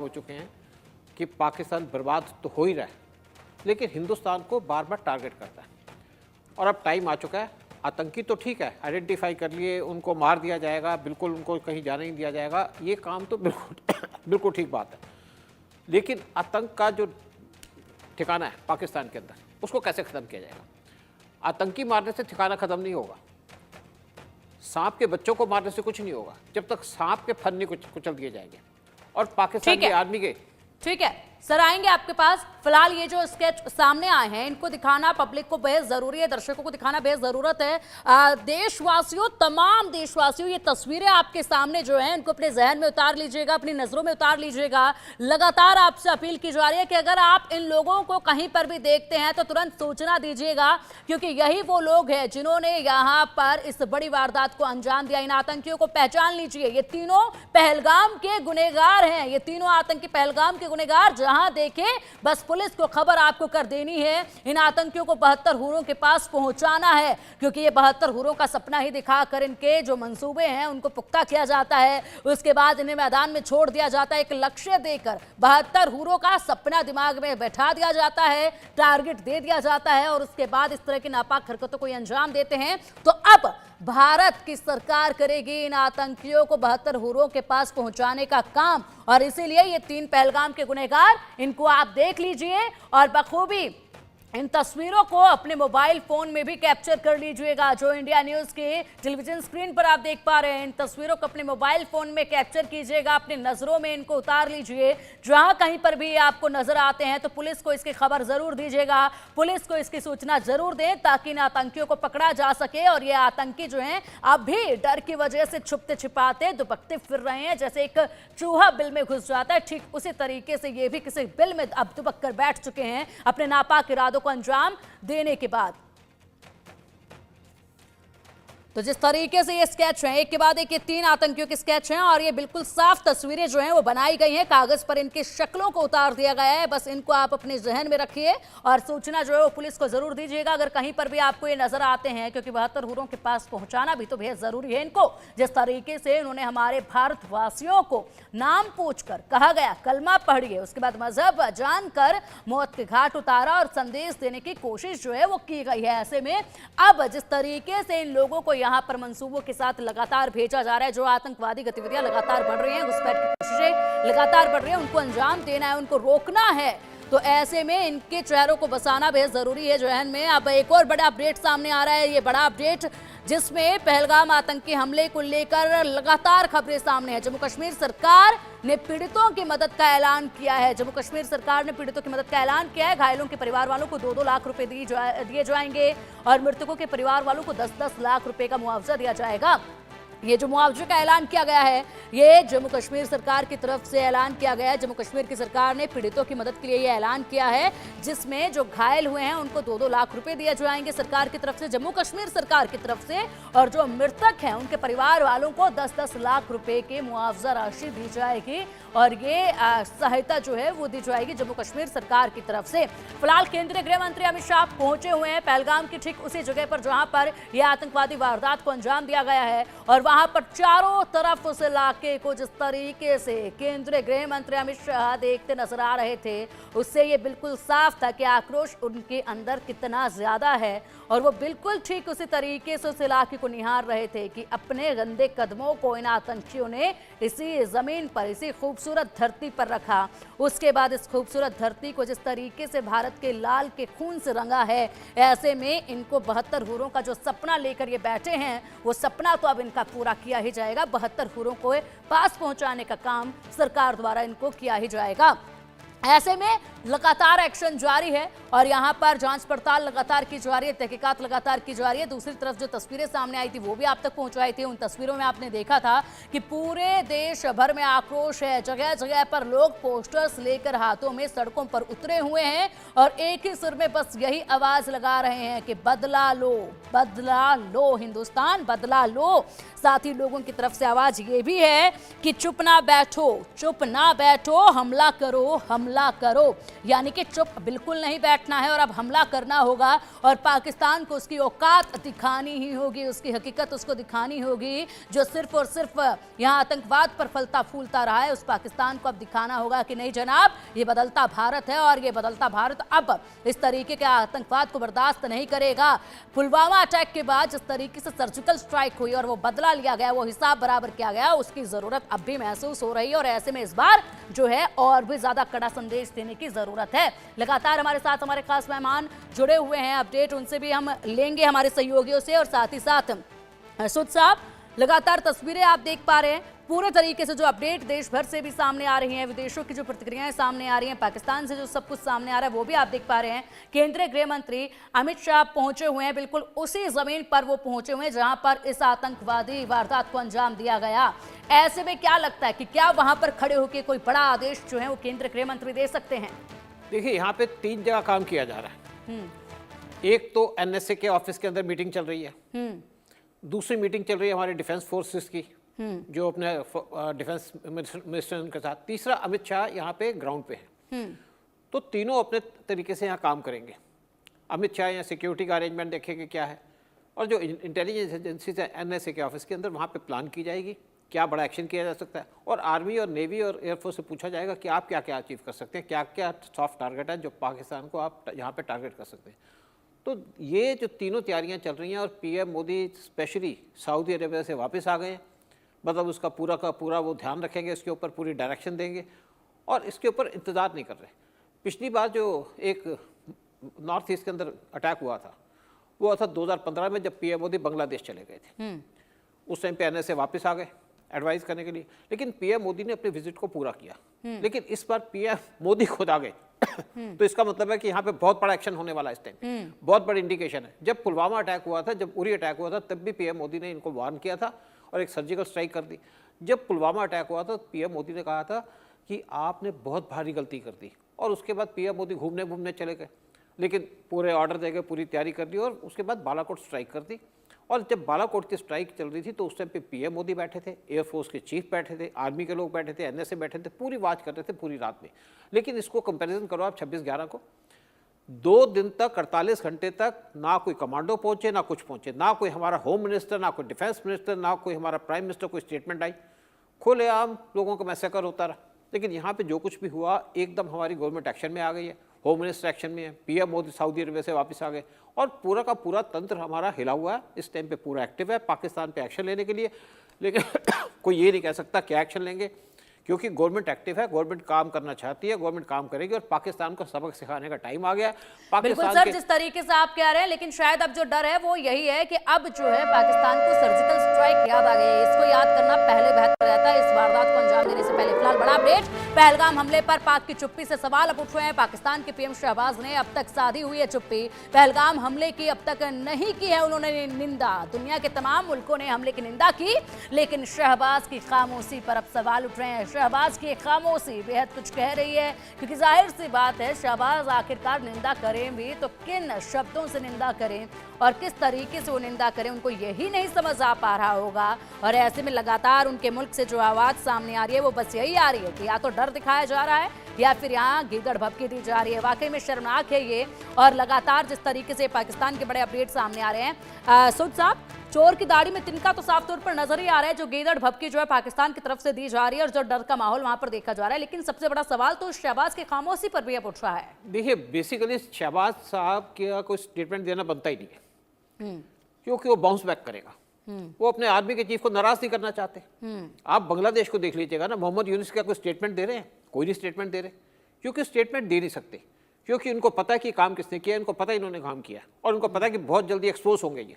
हो चुके हैं कि पाकिस्तान बर्बाद तो हो ही रहा है, लेकिन हिंदुस्तान को बार बार टारगेट करता है। और अब टाइम आ चुका है। आतंकी तो ठीक है, आइडेंटिफाई कर लिए, उनको मार दिया जाएगा, बिल्कुल उनको कहीं जाने नहीं दिया जाएगा, ये काम तो बिल्कुल बिल्कुल ठीक बात है। लेकिन आतंक का जो ठिकाना है पाकिस्तान के अंदर, उसको कैसे ख़त्म किया जाएगा? आतंकी मारने से ठिकाना ख़त्म नहीं होगा, सांप के बच्चों को मारने से कुछ नहीं होगा, जब तक सांप के फन नहीं कुचल दिए जाएंगे। और पाकिस्तान की आर्मी के ठीक है सर, आएंगे आपके पास। फिलहाल ये जो स्केच सामने आए हैं, इनको दिखाना पब्लिक को बेहद जरूरी है, दर्शकों को दिखाना बेहद जरूरत है। देशवासियों, तमाम देशवासियों, ये तस्वीरें आपके सामने जो हैं, इनको अपने जहन में उतार लीजिएगा, अपनी नजरों में उतार लीजिएगा। लगातार आपसे अपील की जा रही है कि अगर आप इन लोगों को कहीं पर भी देखते हैं तो तुरंत सूचना दीजिएगा, क्योंकि यही वो लोग हैं जिन्होंने यहाँ पर इस बड़ी वारदात को अंजाम दिया। इन आतंकियों को पहचान लीजिए, ये तीनों पहलगाम के गुनहगार हैं, ये तीनों आतंकी पहलगाम के गुनहगार। जहां देखे बस पुलिस को खबर आपको कर देनी है, इन आतंकियों को 72 हुरों के पास पहुंचाना है, क्योंकि ये 72 हुरों का सपना ही दिखाकर इनके जो मंसूबे हैं उनको पुख्ता किया जाता है। उसके बाद इन्हें मैदान में छोड़ दिया जाता है, एक लक्ष्य देकर 72 हुरों का सपना दिमाग में बैठा दिया जाता है, टारगेट दे दिया जाता है, और उसके बाद इस तरह की नापाक हरकतों को अंजाम देते हैं। तो अब भारत की सरकार करेगी इन आतंकियों को 72 हुरों के पास पहुंचाने का काम, और इसीलिए ये तीन पहलगाम के गुनहगार, इनको आप देख लीजिए और बखूबी इन तस्वीरों को अपने मोबाइल फोन में भी कैप्चर कर लीजिएगा। जो इंडिया न्यूज के टेलीविजन स्क्रीन पर आप देख पा रहे हैं, इन तस्वीरों को अपने मोबाइल फोन में कैप्चर कीजिएगा, अपनी नजरों में इनको उतार लीजिए। जहां कहीं पर भी आपको नजर आते हैं तो पुलिस को इसकी खबर जरूर दीजिएगा, पुलिस को इसकी सूचना जरूर दें, ताकि इन आतंकियों को पकड़ा जा सके। और ये आतंकी जो हैं अब भी डर की वजह से छुपते छिपाते दुबकते फिर रहे हैं। जैसे एक चूहा बिल में घुस जाता है, ठीक उसी तरीके से ये भी किसी बिल में अब दुबक कर बैठ चुके हैं अपने नापाक इरादों को अंजाम देने के बाद। तो जिस तरीके से ये स्केच है, एक के बाद एक ये तीन आतंकियों के स्केच हैं, और ये बिल्कुल साफ तस्वीरें जो हैं वो बनाई गई हैं, कागज पर इनकी शक्लों को उतार दिया गया है। बस इनको आप अपने जहन में रखिए और सूचना जो है वो पुलिस को जरूर दीजिएगा अगर कहीं पर भी आपको ये नजर आते हैं, क्योंकि 72 हुरों के पास पहुंचाना भी तो बेहद जरूरी है इनको। जिस तरीके से इन्होंने हमारे भारतवासियों को नाम पूछकर कहा गया कलमा पढ़िए, उसके बाद मजहब जानकर मौत के घाट उतारा और संदेश देने की कोशिश जो है वो की गई है। ऐसे में अब जिस तरीके से इन लोगों को यहां पर मंसूबों के साथ लगातार भेजा जा रहा है, जो आतंकवादी गतिविधियां लगातार बढ़ रही हैं, घुसपैठ की कोशिशें लगातार बढ़ रही हैं, उनको अंजाम देना है, उनको रोकना है। तो ऐसे में इनके चेहरों को बसाना बेहद जरूरी है जहन में। अब एक और बड़ा अपडेट सामने आ रहा है, ये बड़ा अपडेट जिसमें पहलगाम आतंकी हमले को लेकर लगातार खबरें सामने हैं। जम्मू कश्मीर सरकार ने पीड़ितों की मदद का ऐलान किया है, जम्मू कश्मीर सरकार ने पीड़ितों की मदद का ऐलान किया है। घायलों के परिवार वालों को 2-2 लाख रुपए दिए जाएंगे, और मृतकों के परिवार वालों को 10-10 लाख रुपए का मुआवजा दिया जाएगा। ये जो मुआवजे का ऐलान किया गया है, ये जम्मू कश्मीर सरकार की तरफ से ऐलान किया गया है। जम्मू कश्मीर की सरकार ने पीड़ितों की मदद के लिए ये ऐलान किया है, जिसमें जो घायल हुए हैं उनको 2-2 लाख रुपए दिए जाएंगे सरकार की तरफ से, जम्मू कश्मीर सरकार की तरफ से, और जो मृतक हैं उनके परिवार वालों को 10-10 लाख रुपए की मुआवजा राशि दी जाएगी, और ये सहायता जो है वो दी जाएगी जम्मू कश्मीर सरकार की तरफ से। फिलहाल केंद्रीय गृह मंत्री अमित शाह पहुंचे हुए हैं पहलगाम की ठीक उसी जगह पर जहां पर यह आतंकवादी वारदात को अंजाम दिया गया है, और वहां पर चारों तरफ उस इलाके को जिस तरीके से केंद्रीय गृह मंत्री अमित शाह देखते नजर आ रहे थे, उससे ये बिल्कुल साफ था कि आक्रोश उनके अंदर कितना ज्यादा है। और वो बिल्कुल ठीक उसी तरीके से उस इलाके को निहार रहे थे कि अपने गंदे कदमों को इन आतंकियों ने इसी जमीन पर, इसी खूबसूरत धरती पर रखा। उसके बाद इस खूबसूरत धरती को जिस तरीके से भारत के लाल के खून से रंगा है, ऐसे में इनको 72 हुरों का जो सपना लेकर ये बैठे हैं, वो सपना तो अब इनका पूरा किया ही जाएगा। 72 हुरों को पास पहुंचाने का काम सरकार द्वारा इनको किया ही जाएगा। ऐसे में लगातार एक्शन जारी है, और यहाँ पर जांच पड़ताल लगातार की जा रही है, तहकीकात लगातार की जा रही है। दूसरी तरफ जो तस्वीरें सामने आई थी वो भी आप तक पहुंचाई थी। उन तस्वीरों में आपने देखा था कि पूरे देश भर में आक्रोश है, जगह जगह पर लोग पोस्टर्स लेकर हाथों में सड़कों पर उतरे हुए हैं, और एक ही सुर में बस यही आवाज लगा रहे हैं कि बदला लो हिंदुस्तान, बदला लो। साथ ही लोगों की तरफ से आवाज ये भी है कि चुप ना बैठो, हमला करो। यानी कि चुप बिल्कुल नहीं बैठना है और अब हमला करना होगा और पाकिस्तान को उसकी औकात दिखानी ही होगी, उसकी हकीकत उसको दिखानी होगी जो सिर्फ और सिर्फ यहाँ आतंकवाद पर फलता फूलता रहा है। उस पाकिस्तान को अब दिखाना होगा कि नहीं जनाब, ये बदलता भारत है और ये बदलता भारत अब इस तरीके के आतंकवाद को बर्दाश्त नहीं करेगा। पुलवामा अटैक के बाद जिस तरीके से सर्जिकल स्ट्राइक हुई और वो बदला लिया गया, वो हिसाब बराबर किया गया, उसकी जरूरत अब भी महसूस हो रही है और ऐसे में इस बार जो है और भी ज्यादा कड़ा संदेश देने की जरूरत है। लगातार हमारे साथ हमारे खास मेहमान जुड़े हुए हैं, अपडेट उनसे भी हम लेंगे हमारे सहयोगियों से और साथ ही साथ सुद साहब, लगातार तस्वीरें आप देख पा रहे हैं पूरे तरीके से जो अपडेट देश भर से भी सामने आ रही हैं, विदेशों की जो प्रतिक्रियाएं सामने आ रही हैं, पाकिस्तान से जो सब कुछ सामने आ रहा है वो भी आप देख पा रहे हैं। केंद्रीय गृह मंत्री अमित शाह पहुंचे हुए हैं, बिल्कुल उसी जमीन पर वो पहुंचे हुए हैं जहां पर इस आतंकवादी वारदात को अंजाम दिया गया। ऐसे में क्या लगता है कि क्या वहां पर खड़े होकर कोई बड़ा आदेश जो है वो केंद्रीय गृह मंत्री दे सकते हैं? देखिए, यहाँ पे 3 जगह काम किया जा रहा है। एक तो एनएसए के ऑफिस के अंदर मीटिंग चल रही है, दूसरी मीटिंग चल रही है हमारे डिफेंस फोर्सेस की जो अपने डिफेंस मिनिस्टर के साथ, तीसरा अमित शाह यहाँ पे ग्राउंड पे है। तो तीनों अपने तरीके से यहाँ काम करेंगे। अमित शाह यहाँ सिक्योरिटी का अरेंजमेंट देखेंगे क्या है, और जो इंटेलिजेंस एजेंसीज है एनएसए के ऑफिस के अंदर, वहाँ पे प्लान की जाएगी क्या बड़ा एक्शन किया जा सकता है, और आर्मी और नेवी और एयरफोर्स से पूछा जाएगा कि आप क्या क्या अचीव कर सकते हैं, क्या क्या सॉफ्ट टारगेट है जो पाकिस्तान को आप यहाँ पे टारगेट कर सकते हैं। तो ये जो तीनों तैयारियां चल रही हैं, और PM Modi specially Saudi Arabia से वापस आ गए हैं, मतलब उसका पूरा का पूरा वो ध्यान रखेंगे, इसके ऊपर पूरी डायरेक्शन देंगे और इसके ऊपर इंतज़ार नहीं कर रहे। पिछली बार जो एक नॉर्थ ईस्ट के अंदर अटैक हुआ था वो हुआ था 2015 में, जब पीएम मोदी बांग्लादेश चले गए थे। उस टाइम पे एनएसए वापस आ गए एडवाइस करने के लिए, लेकिन पीएम मोदी ने अपने विजिट को पूरा किया। लेकिन इस बार पीएम मोदी खुद आ गए तो इसका मतलब है कि यहाँ पे बहुत बड़ा एक्शन होने वाला है इस टाइम। बहुत बड़ी इंडिकेशन है। जब पुलवामा अटैक हुआ था, जब उरी अटैक हुआ था, तब भी पीएम मोदी ने इनको वार्न किया था और एक सर्जिकल स्ट्राइक कर दी। जब पुलवामा अटैक हुआ था, पीएम मोदी ने कहा था कि आपने बहुत भारी गलती कर दी, और उसके बाद पीएम मोदी घूमने चले गए, लेकिन पूरे ऑर्डर दे गए, पूरी तैयारी कर दी, और उसके बाद बालाकोट स्ट्राइक कर दी। और जब बालाकोट की स्ट्राइक चल रही थी तो उस टाइम पे पीएम मोदी बैठे थे, एयरफोर्स के चीफ बैठे थे, आर्मी के लोग बैठे थे, एनएसए बैठे थे, पूरी वॉच कर रहे थे पूरी रात में। लेकिन इसको कंपैरिजन करो आप 26/11 को, 2 दिन तक 48 घंटे तक ना कोई कमांडो पहुंचे, ना कुछ पहुंचे, ना कोई हमारा होम मिनिस्टर, ना कोई डिफेंस मिनिस्टर, ना कोई हमारा प्राइम मिनिस्टर कोई स्टेटमेंट आई। खुलेआम लोगों का मैसेकर होता रहा। लेकिन यहाँ पे जो कुछ भी हुआ, एकदम हमारी गवर्नमेंट एक्शन में आ गई है, होम मिनिस्टर एक्शन में है, पीएम मोदी सऊदी अरबिया से वापस आ गए, और पूरा का पूरा तंत्र हमारा हिला हुआ है। इस टाइम पे पूरा एक्टिव है पाकिस्तान पे एक्शन लेने के लिए। लेकिन कोई ये नहीं कह सकता क्या एक्शन लेंगे, क्योंकि गवर्नमेंट एक्टिव है, गवर्नमेंट काम करना चाहती है, गवर्नमेंट काम करेगी, और पाकिस्तान को सबक सिखाने का टाइम आ गया। बिल्कुल सर, जिस तरीके से आप कह रहे हैं, लेकिन शायद अब जो डर है वो यही है कि अब जो है पाकिस्तान को सर्जिकल स्ट्राइक याद आ गई है। इसको याद करना पहले बेहतर रहता है इस वारदात को अंजाम देने से पहले। फिलहाल बड़ा अपडेट, पहलगाम हमले पर पाक की चुप्पी से सवाल अब उठ रहे हैं। पाकिस्तान के पीएम शहबाज ने अब तक साधी हुई है चुप्पी। पहलगाम हमले की अब तक नहीं की है उन्होंने निंदा। दुनिया के तमाम मुल्कों ने हमले की निंदा की, लेकिन शहबाज की खामोशी पर अब सवाल उठ रहे हैं। शहबाज की खामोशी बेहद कुछ कह रही है, क्योंकि जाहिर सी बात है शहबाज आखिरकार निंदा करें भी तो किन शब्दों से निंदा करें और किस तरीके से वो निंदा करें, उनको यही नहीं समझ आ पा रहा होगा। और ऐसे में लगातार उनके मुल्क से जो आवाज़ सामने आ रही है वो बस यही आ रही है कि या तो डर दिखाया जा रहा है या फिर यहाँ गीदड़ भभकी दी जा रही है। वाकई में शर्मनाक है ये। और लगातार जिस तरीके से पाकिस्तान के बड़े अपडेट सामने आ रहे हैं, सुद साहब, चोर की दाढ़ी में तिनका तो साफ तौर पर नजर ही आ रहा है, जो गीदड़ भभकी जो है पाकिस्तान की तरफ से दी जा रही है और जो डर का माहौल वहां पर देखा जा रहा है। लेकिन सबसे बड़ा सवाल तो शहबाज की खामोशी पर भी अब उठ रहा है। देखिए, बेसिकली शहबाज साहब का कोई स्टेटमेंट देना बनता ही नहीं है, क्योंकि वो बाउंस बैक करेगा। वो अपने आर्मी के चीफ को नाराज नहीं करना चाहते। आप बांग्लादेश को देख लीजिएगा ना, मोहम्मद यूनुस का कोई स्टेटमेंट दे रहे हैं? कोई नहीं स्टेटमेंट दे रहे, क्योंकि स्टेटमेंट दे नहीं सकते, क्योंकि उनको पता है कि काम किसने किया, इनको पता है इन्होंने काम किया, और उनको पता है कि बहुत जल्दी एक्सपोज होंगे ये।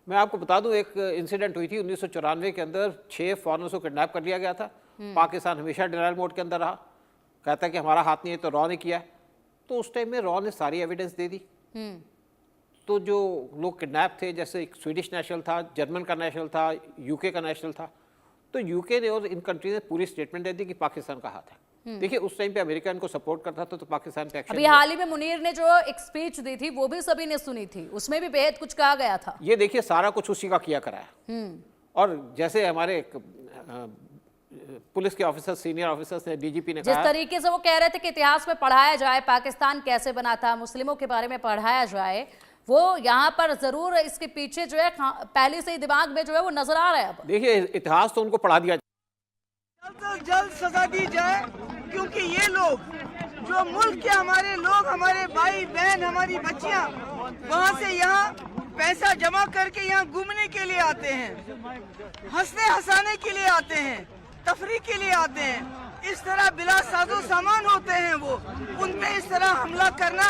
मैं आपको बता दूं, एक इंसिडेंट हुई थी 1994 के अंदर, 6 फॉरेनर्स को किडनैप कर लिया गया था। पाकिस्तान हमेशा डिनायल मोड के अंदर रहा, कहता है कि हमारा हाथ नहीं है, तो रॉ ने किया। तो उस टाइम में रॉ ने सारी एविडेंस दे दी। तो जो लोग किडनैप थे, जैसे एक स्वीडिश नेशनल था, जर्मन का नेशनल था, यूके का नेशनल था, तो यूके ने और इन कंट्री ने पूरी स्टेटमेंट दे दी कि पाकिस्तान का हाथ है। देखिए, उस टाइम पे अमेरिका इनको सपोर्ट करता था, तो पाकिस्तान पे एक्शन। अभी हाल ही में मुनीर ने जो एक स्पीच दी थी वो भी सभी ने सुनी थी, उसमें भी बेहद कुछ कहा गया था। ये देखिए, सारा कुछ उसी का किया करा है। और जैसे हमारे पुलिस के ऑफिसर, सीनियर ऑफिसर्स ने, डीजीपी ने जिस कहा, तरीके से वो कह रहे थे कि इतिहास में पढ़ाया जाए, पाकिस्तान कैसे बना था, मुस्लिमों के बारे में पढ़ाया जाए, वो यहाँ पर जरूर इसके पीछे जो है पहले से ही दिमाग में जो है वो नजर आ रहा है। अब देखिए इतिहास तो उनको पढ़ा दिया, जल्द से जल्द सजा दी जाए, क्योंकि ये लोग जो मुल्क के हमारे लोग, हमारे भाई बहन, हमारी बच्चियां वहाँ से यहाँ पैसा जमा करके यहाँ घूमने के लिए आते हैं, हंसने हंसाने के लिए आते हैं, तफरी के लिए आते हैं। इस तरह बिला साजो सामान होते हैं वो, उन पे इस तरह हमला करना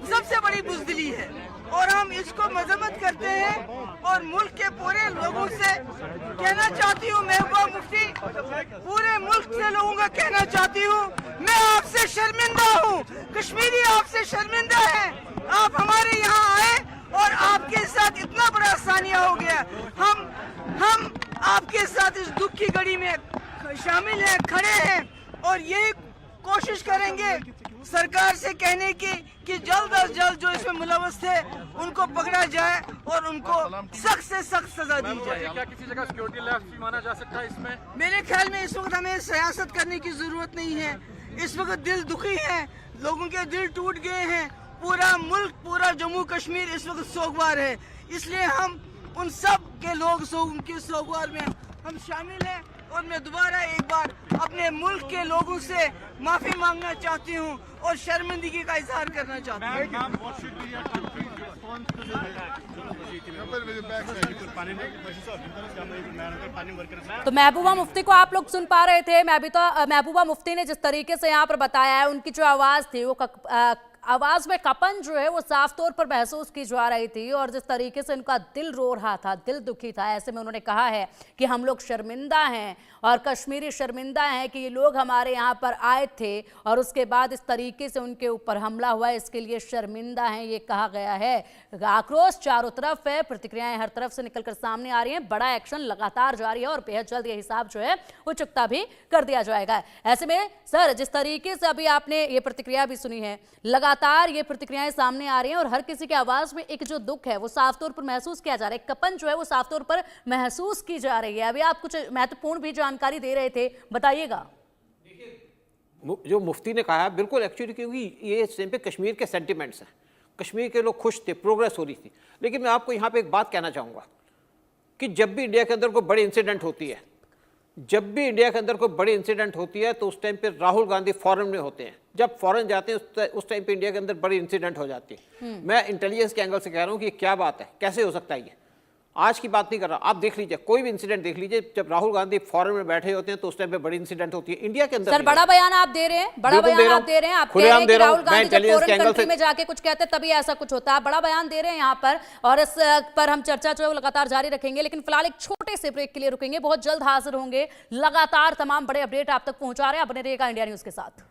सबसे बड़ी बुज़दिली है और हम इसको मजम्मत करते हैं। और मुल्क के पूरे लोगों से कहना चाहती हूँ, महबूबा मुफ्ती, पूरे मुल्क के लोगों का कहना चाहती हूँ, मैं आपसे शर्मिंदा हूँ, कश्मीरी आपसे शर्मिंदा है। आप हमारे यहाँ आए और आपके साथ इतना बड़ा सानिया हो गया। हम आपके साथ इस दुख की घड़ी में शामिल हैं, खड़े हैं और यही कोशिश करेंगे सरकार से कहने की कि जल्द अज जल्द जो इसमें मुलव्वस थे उनको पकड़ा जाए और उनको सख्त से सख्त सजा दी जाए। क्या किसी जगह सिक्योरिटी लैप्स भी माना जा सकता है इसमें? मेरे ख्याल में इस वक्त हमें सियासत करने की जरूरत नहीं है। इस वक्त दिल दुखी है, लोगों के दिल टूट गए हैं, पूरा मुल्क, पूरा जम्मू कश्मीर इस वक्त सोगवार है। इसलिए हम उन सब के लोग के सोगवार में हम शामिल हैं और मैं दोबारा एक बार अपने मुल्क के लोगों से माफी मांगना चाहती हूँ और शर्मिंदगी का इजहार करना चाहती हूँ। तो महबूबा मुफ्ती को आप लोग सुन पा रहे थे। महबूबा मुफ्ती ने जिस तरीके से यहाँ पर बताया है, उनकी जो आवाज थी वो आवाज में कपन जो है वो साफ तौर पर महसूस की जा रही थी और जिस तरीके से उनका दिल रो रहा था, दिल दुखी था। ऐसे में उन्होंने कहा है कि हम लोग शर्मिंदा हैं और कश्मीरी शर्मिंदा हैं कि ये लोग हमारे यहाँ पर आए थे और उसके बाद इस तरीके से उनके ऊपर हमला हुआ, इसके लिए शर्मिंदा हैं, ये कहा गया है। आक्रोश चारों तरफ है, प्रतिक्रियाएं हर तरफ से निकलकर सामने आ रही हैं, बड़ा एक्शन लगातार जारी है और बेहद जल्द ये हिसाब जो है वो चुकता भी कर दिया जाएगा। ऐसे में सर, जिस तरीके से अभी आपने ये प्रतिक्रिया भी सुनी है, लगातार ये प्रतिक्रियाएं सामने आ रही हैं और हर किसी की आवाज में एक जो दुख है वो साफ तौर पर महसूस किया जा रहा है, कपन जो है वो साफ तौर पर महसूस की जा रही है। अभी आप कुछ महत्वपूर्ण भी जानकारी दे रहे थे, बताइएगा। जो मुफ्ती ने कहा बिल्कुल एक्चुअली, क्योंकि ये इस टाइम पे कश्मीर के सेंटिमेंट्स हैं, कश्मीर के लोग खुश थे, प्रोग्रेस हो रही थी। लेकिन मैं आपको यहाँ पे एक बात कहना चाहूँगा कि जब भी इंडिया के अंदर कोई बड़ी इंसिडेंट होती है, जब भी इंडिया के अंदर कोई बड़ी इंसिडेंट होती है तो उस टाइम पे राहुल गांधी फॉरेन में होते हैं। जब फॉरेन जाते हैं उस टाइम पे इंडिया के अंदर बड़ी इंसिडेंट हो जाती है। मैं इंटेलिजेंस के एंगल से कह रहा हूँ कि क्या बात है, कैसे हो सकता है ये? आज की बात नहीं कर रहा, आप देख लीजिए, कोई भी इंसिडेंट देख लीजिए, जब राहुल गांधी फॉरेन में बैठे होते हैं तो उस टाइम पे बड़ी इंसिडेंट होती है इंडिया के अंदर। सर, बड़ा बयान आप दे रहे हैं, बड़ा बयान आप दे रहे हैं, आप कह रहे हैं कि राहुल गांधी जब फॉरेन कंट्री में जाके कुछ कहते हैं तभी ऐसा कुछ होता है। बड़ा बयान दे रहे हैं यहाँ पर और इस पर हम चर्चा जो है लगातार जारी रखेंगे। लेकिन फिलहाल एक छोटे से ब्रेक के लिए रुकेंगे, बहुत जल्द हाजिर होंगे, लगातार तमाम बड़े अपडेट आप तक पहुंचा रहे हैं। बने रहिएगा इंडिया न्यूज के साथ।